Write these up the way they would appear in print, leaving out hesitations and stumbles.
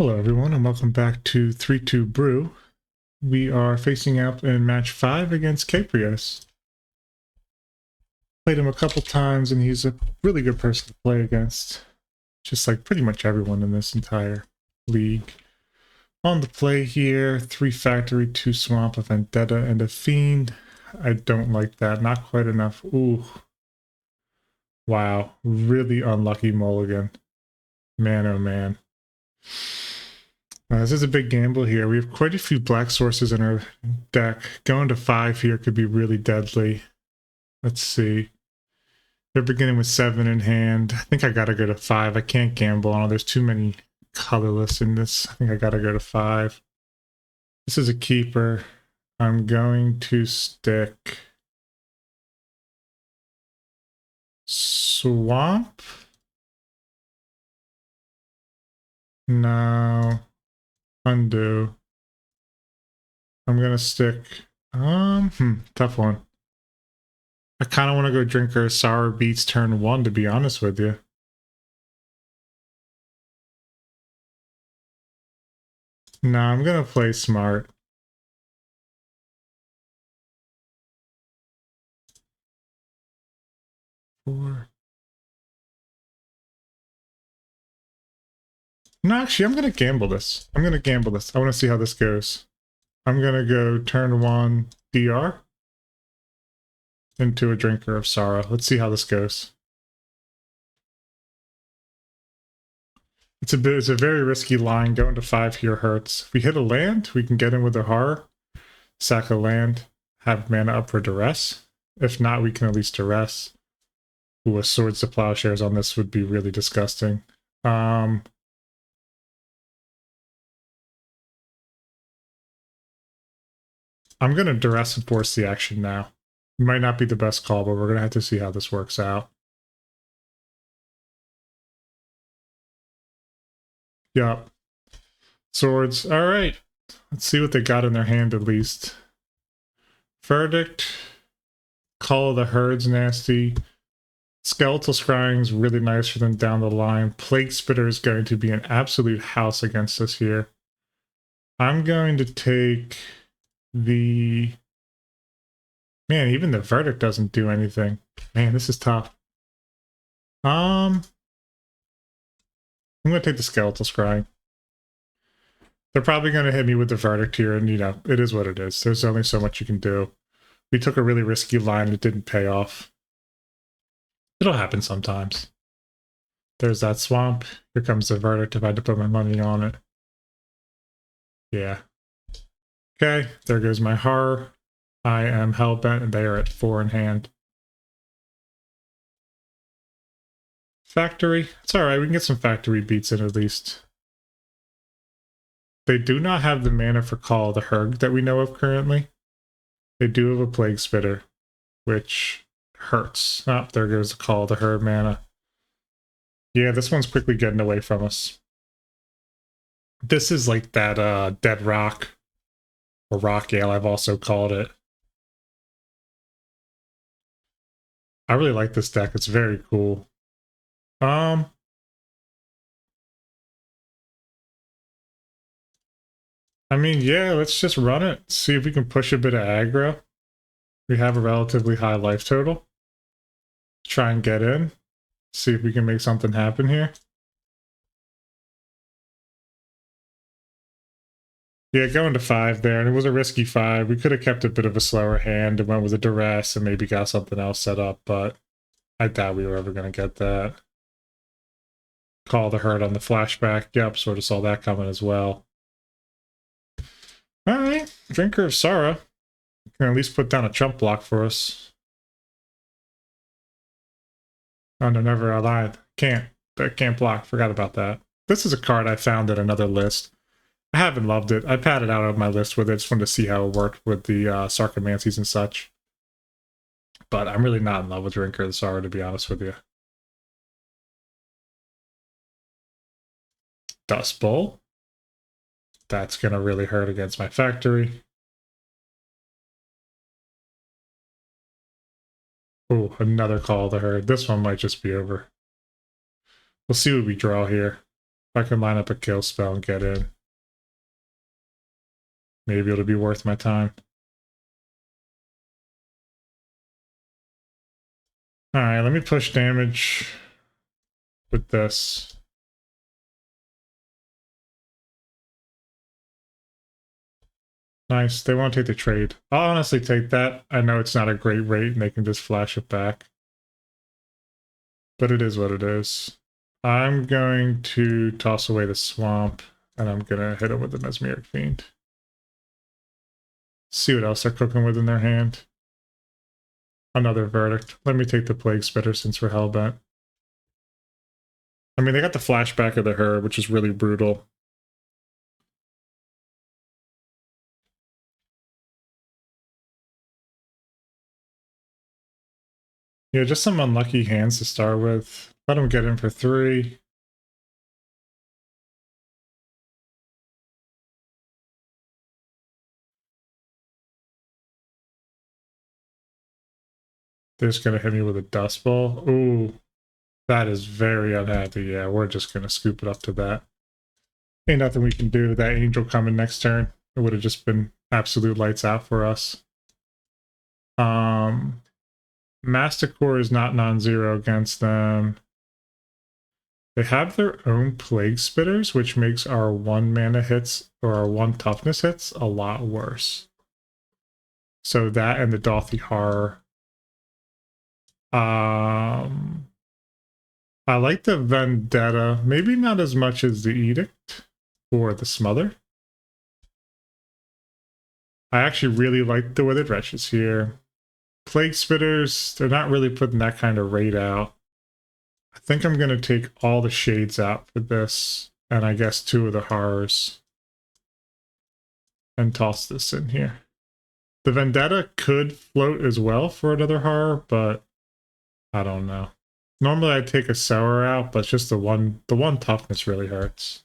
Hello everyone and welcome back to 3-2 Brew. We are facing out in match 5 against Caprios. Played him a couple times and he's a really good person to play against. Just like pretty much everyone in this entire league. On the play here, 3 Factory, 2 Swamp, a Vendetta, and a Fiend. I don't like that, not quite enough. Ooh. Wow, really unlucky mulligan. Man oh man. This is a big gamble here. We have quite a few black sources in our deck. Going to 5 here could be really deadly. Let's see. They're beginning with 7 in hand. I think I gotta go to 5. I can't gamble on it. There's too many colorless in this. I think I gotta go to 5. This is a keeper. I'm going to stick Swamp. No. Undo. I'm gonna stick tough one. I kind of want to go Drinker Sour Beats turn 1, to be honest with you. No, I'm gonna play smart. Four. No, actually, I'm gonna gamble this. I want to see how this goes. I'm gonna go turn 1 DR into a Drinker of Sorrow. Let's see how this goes. It's a very risky line. Going to 5 here hurts. If we hit a land, we can get in with a horror, sack a land, have mana up for duress. If not, we can at least duress. Ooh, a Swords to Plowshares on this would be really disgusting. I'm gonna duress and force the action now. It might not be the best call, but we're gonna have to see how this works out. Yup. Swords. All right. Let's see what they got in their hand at least. Verdict. Call of the Herd's nasty. Skeletal Scrying's really nice for them down the line. Plague Spitter is going to be an absolute house against us here. I'm going to take the... Man, even the Verdict doesn't do anything. Man, this is tough. I'm going to take the Skeletal Scrying. They're probably going to hit me with the Verdict here, and, you know, it is what it is. There's only so much you can do. We took a really risky line and it didn't pay off. It'll happen sometimes. There's that Swamp. Here comes the Verdict if I had to put my money on it. Yeah. Okay, there goes my horror. I am hellbent, and they are at 4 in hand. Factory. It's alright, we can get some factory beats in at least. They do not have the mana for Call of the Herd that we know of currently. They do have a Plague Spitter, which hurts. Oh, there goes the Call of the Herd mana. Yeah, this one's quickly getting away from us. This is like that Dead Rock, or Rock Ale, I've also called it. I really like this deck. It's very cool. I mean, yeah, let's just run it. See if we can push a bit of aggro. We have a relatively high life total. Try and get in. See if we can make something happen here. Yeah, going to 5 there, and it was a risky 5. We could have kept a bit of a slower hand and went with a duress and maybe got something else set up, but I doubt we were ever going to get that. Call the Herd on the flashback. Yep, sort of saw that coming as well. Alright, Drinker of Sorrow. Can at least put down a chump block for us. Oh no, never alive. Can't block. Forgot about that. This is a card I found in another list. I haven't loved it. I padded out on my list with it. Just wanted to see how it worked with the Sarcomancies and such. But I'm really not in love with Drinker of the Sorrow, to be honest with you. Dust Bowl. That's going to really hurt against my factory. Oh, another Call of the Herd. This one might just be over. We'll see what we draw here. If I can line up a kill spell and get in, maybe it'll be worth my time. Alright, let me push damage with this. Nice, they won't take the trade. I'll honestly take that. I know it's not a great rate and they can just flash it back. But it is what it is. I'm going to toss away the swamp and I'm gonna hit him with the Mesmeric Fiend. See what else they're cooking with in their hand. Another verdict. Let me take the Plague Spitter since we're hellbent. I mean, they got the flashback of the Herb, which is really brutal. Yeah, just some unlucky hands to start with. Let them get in for 3. They're just gonna hit me with a Dust Bowl. Ooh, that is very unhappy. Yeah, we're just gonna scoop it up to that. Ain't nothing we can do. That Angel coming next turn, it would have just been absolute lights out for us. Masticore is not non-zero against them. They have their own Plague Spitters, which makes our 1 mana hits or our 1 toughness hits a lot worse. So that and the Dothy Horror. I like the Vendetta, maybe not as much as the Edict or the Smother. I actually really like the Withered Wretches here. Plague Spitters, they're not really putting that kind of rate out. I think I'm going to take all the Shades out for this, and I guess 2 of the Horrors, and toss this in here. The Vendetta could float as well for another Horror, but I don't know. Normally I'd take a Sour out, but just the one toughness really hurts.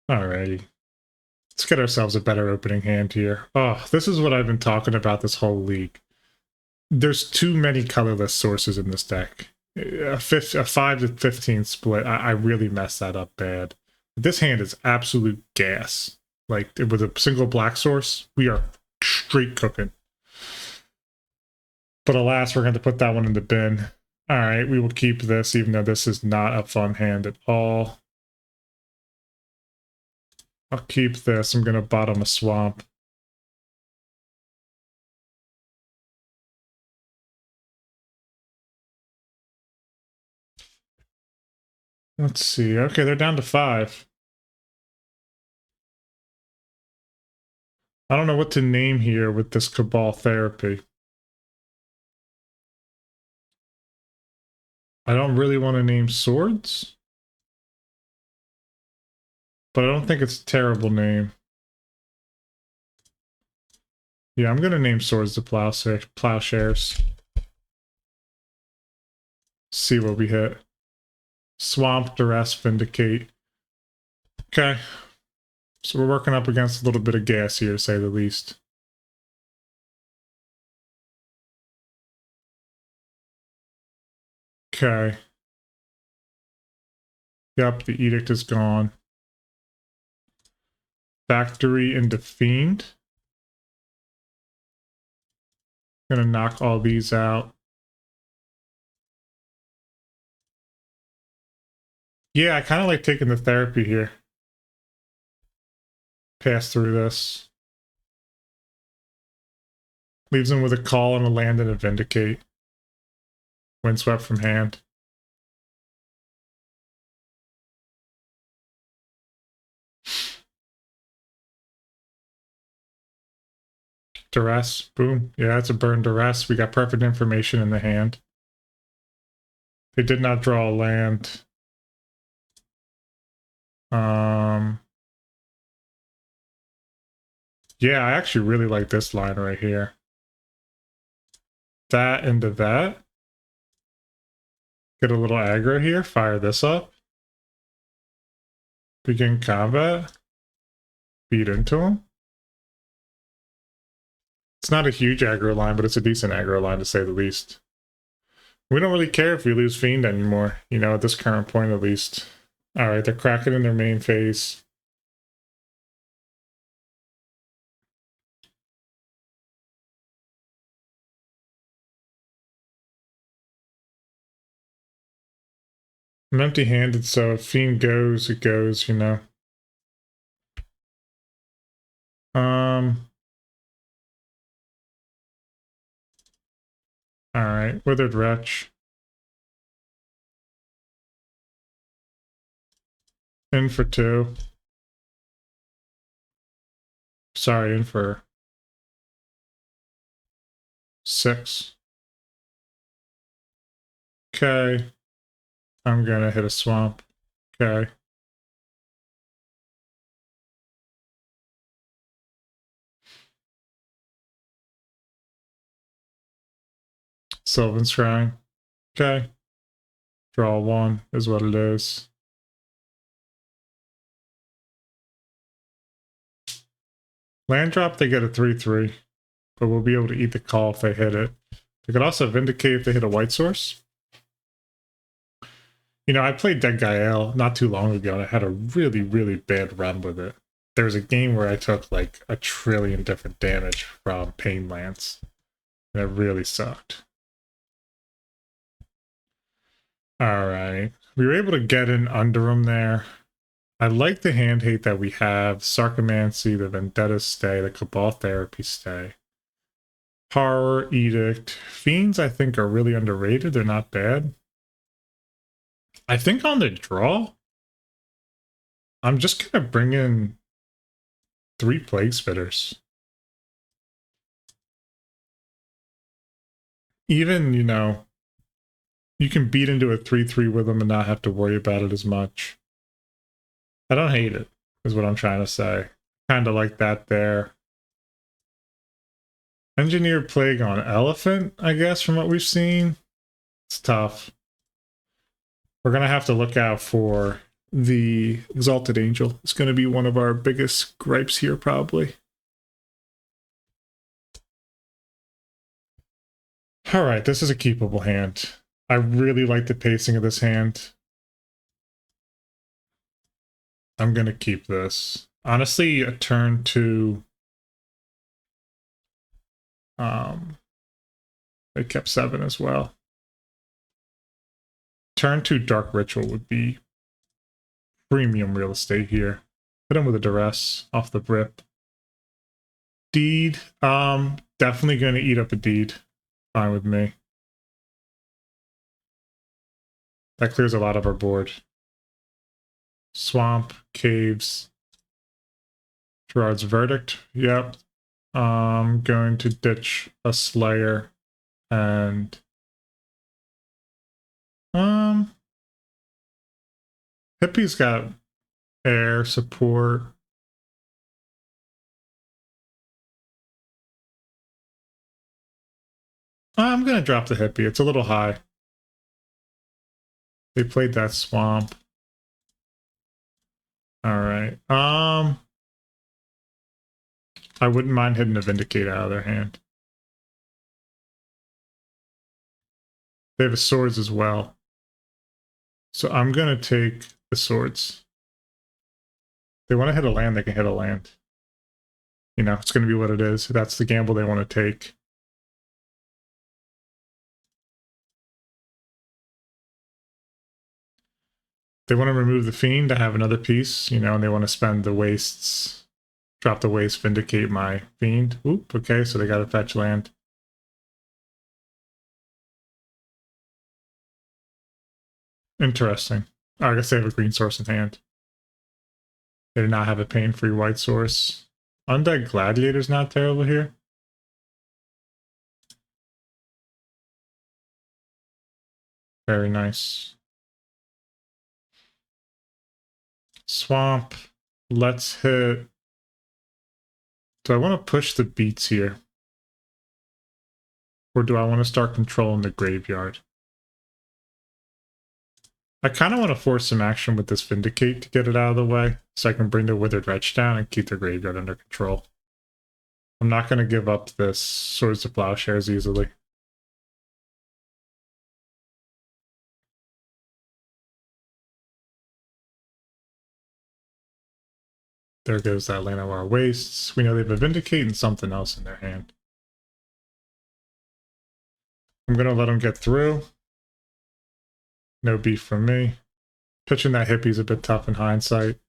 Alrighty. Let's get ourselves a better opening hand here. Oh, this is what I've been talking about this whole league. There's too many colorless sources in this deck. A 5 to 15 split, I really messed that up bad. This hand is absolute gas. Like, with a single black source, we are straight cooking. But alas, we're going to put that one in the bin. Alright, we will keep this, even though this is not a fun hand at all. I'll keep this. I'm going to bottom a swamp. Let's see. Okay, they're down to 5. I don't know what to name here with this Cabal Therapy. I don't really want to name Swords, but I don't think it's a terrible name. Yeah, I'm going to name Swords to Plowshares. See what we hit. Swamp, Duress, Vindicate. Okay. So we're working up against a little bit of gas here, to say the least. Okay. Yep, the Edict is gone. Factory into Fiend. Gonna knock all these out. Yeah, I kind of like taking the therapy here. Pass through this. Leaves him with a call and a land and a Vindicate. Windswept from hand. Duress. Boom. Yeah, it's a burn Duress. We got perfect information in the hand. They did not draw a land. Yeah, I actually really like this line right here. That into that. Get a little aggro here. Fire this up. Begin combat. Beat into him. It's not a huge aggro line, but it's a decent aggro line to say the least. We don't really care if we lose Fiend anymore, you know, at this current point at least. Alright, they're cracking in their main phase. I'm empty-handed, so if Fiend goes, it goes, you know. Alright, Withered Wretch. In for 2. Sorry, in for 6. Okay. I'm gonna hit a swamp. Okay. Sylvan Scrying. Okay. Draw 1 is what it is. Land drop, they get a 3/3, but we'll be able to eat the call if they hit it. They could also Vindicate if they hit a white source. You know, I played Dead Guy L not too long ago, and I had a really, really bad run with it. There was a game where I took like 1 trillion different damage from Pain Lance, and it really sucked. Alright. We were able to get in under him there. I like the hand hate that we have. Sarcomancy, the Vendetta stay, the Cabal Therapy stay. Horror, Edict. Fiends, I think, are really underrated. They're not bad. I think on the draw, I'm just going to bring in 3 Plague Spitters. Even, you know, you can beat into a 3/3 with them and not have to worry about it as much. I don't hate it, is what I'm trying to say. Kind of like that there. Engineered Plague on Elephant, I guess, from what we've seen. It's tough. We're going to have to look out for the Exalted Angel. It's going to be one of our biggest gripes here, probably. Alright, this is a keepable hand. I really like the pacing of this hand. I'm going to keep this. Honestly, a turn to... they kept 7 as well. Turn 2 Dark Ritual would be premium real estate here. Hit him with a duress off the rip. Deed. Definitely going to eat up a deed. Fine with me. That clears a lot of our board. Swamp, caves. Gerard's Verdict. Yep. I'm going to ditch a Slayer and Hippie's got air support. I'm gonna drop the Hippie. It's a little high. They played that swamp. Alright. I wouldn't mind hitting a Vindicate out of their hand. They have a swords as well. So I'm gonna take the swords. If they want to hit a land, they can hit a land. You know, it's gonna be what it is. That's the gamble they want to take. They want to remove the Fiend to have another piece, you know, and they want to spend the wastes. Drop the waste, Vindicate my Fiend. Oop, okay, so they got to fetch land. Interesting. Oh, I guess they have a green source in hand. They did not have a pain-free white source. Undead Gladiator's not terrible here. Very nice. Swamp. Let's hit... Do I want to push the beats here? Or do I want to start controlling the graveyard? I kind of want to force some action with this Vindicate to get it out of the way, so I can bring the Withered Wretch down and keep the graveyard under control. I'm not going to give up this Swords of Plowshares easily. There goes that Land of Our Wastes. We know they have a Vindicate and something else in their hand. I'm going to let them get through. No beef from me. Pitching that hippie's a bit tough in hindsight,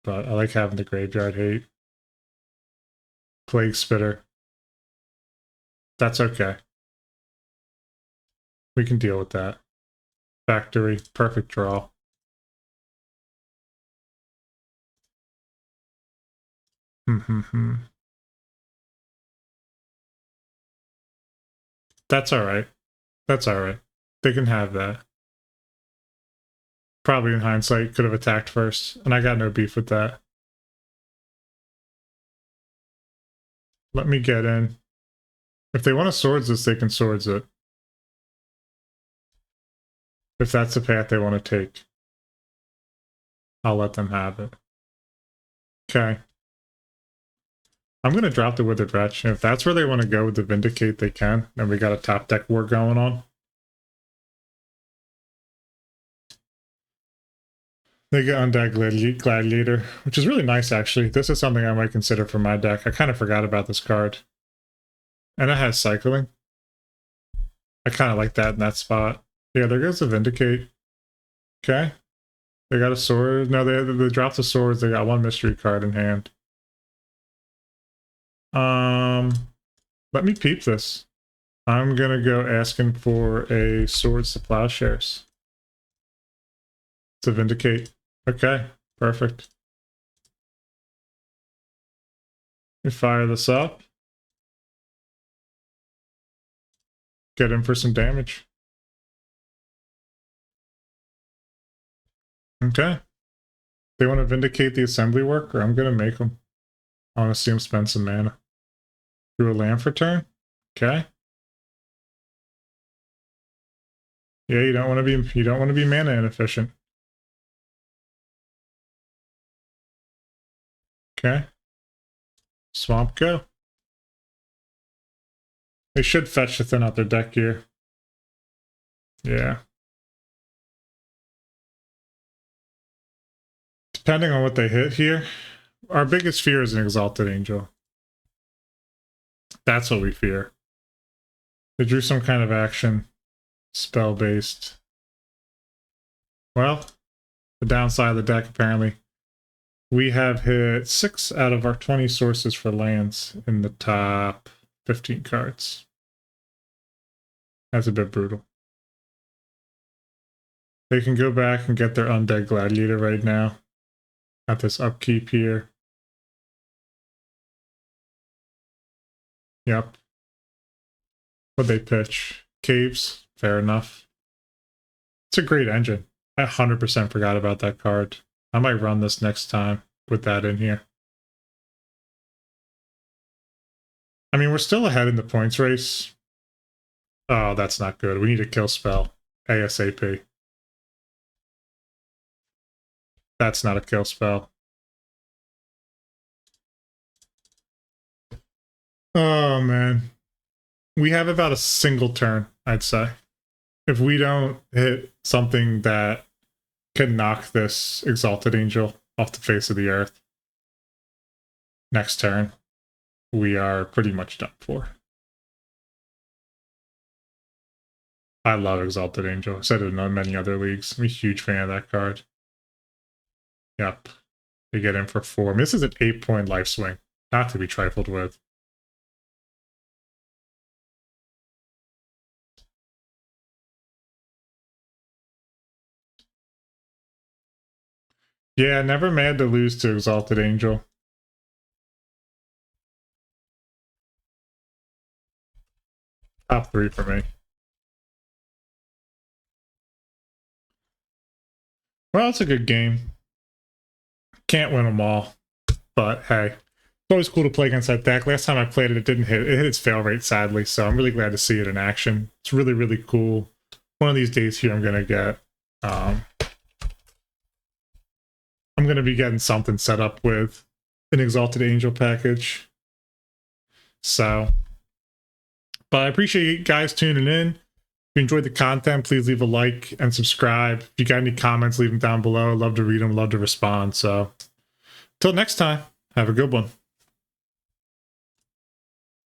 but I like having the graveyard hate. Plague Spitter. That's okay. We can deal with that. Factory. Perfect draw. That's alright. That's alright. They can have that. Probably in hindsight could have attacked first, and I got no beef with that. Let me get in. If they want to swords this, they can swords it. If that's the path they want to take, I'll let them have it. Okay. I'm going to drop the Withered Wretch. If that's where they want to go with the Vindicate, they can. And we got a top deck war going on. They get Undead Gladiator, which is really nice, actually. This is something I might consider for my deck. I kind of forgot about this card. And it has Cycling. I kind of like that in that spot. Yeah, there goes the Vindicate. Okay. They got a sword. No, they dropped the swords. They got one mystery card in hand. Let me peep this. I'm gonna go asking for a Swords to Plowshares. To Vindicate. Okay, perfect. We fire this up. Get in for some damage. Okay. They want to Vindicate the assembly work, or I'm gonna make them. I want to see him spend some mana. Do a land for turn? Okay. Yeah, you don't want to be mana inefficient. Okay. Swamp go. They should fetch to thin out their deck here. Yeah. Depending on what they hit here, our biggest fear is an Exalted Angel. That's what we fear. They drew some kind of action. Spell-based. Well, the downside of the deck, apparently. We have hit 6 out of our 20 sources for lands in the top 15 cards. That's a bit brutal. They can go back and get their Undead Gladiator right now. At this upkeep here. Yep. What'd they pitch? Caves. Fair enough. It's a great engine. I 100% forgot about that card. I might run this next time with that in here. I mean, we're still ahead in the points race. Oh, that's not good. We need a kill spell. ASAP. That's not a kill spell. Oh, man. We have about a single turn, I'd say. If we don't hit something that can knock this Exalted Angel off the face of the earth next turn, we are pretty much done for. I love Exalted Angel. I've said it in many other leagues. I'm a huge fan of that card. Yep. They get in for 4. I mean, this is an 8-point life swing. Not to be trifled with. Yeah, never mad to lose to Exalted Angel. Top 3 for me. Well, it's a good game. Can't win them all. But hey, it's always cool to play against that deck. Last time I played it, it didn't hit. It hit its fail rate, sadly. So I'm really glad to see it in action. It's really, really cool. One of these days here, I'm going to get... I'm going to be getting something set up with an Exalted Angel package. So, but I appreciate you guys tuning in. If you enjoyed the content, please leave a like and subscribe. If you got any comments, leave them down below. Love to read them, love to respond. So, Till next time, have a good one.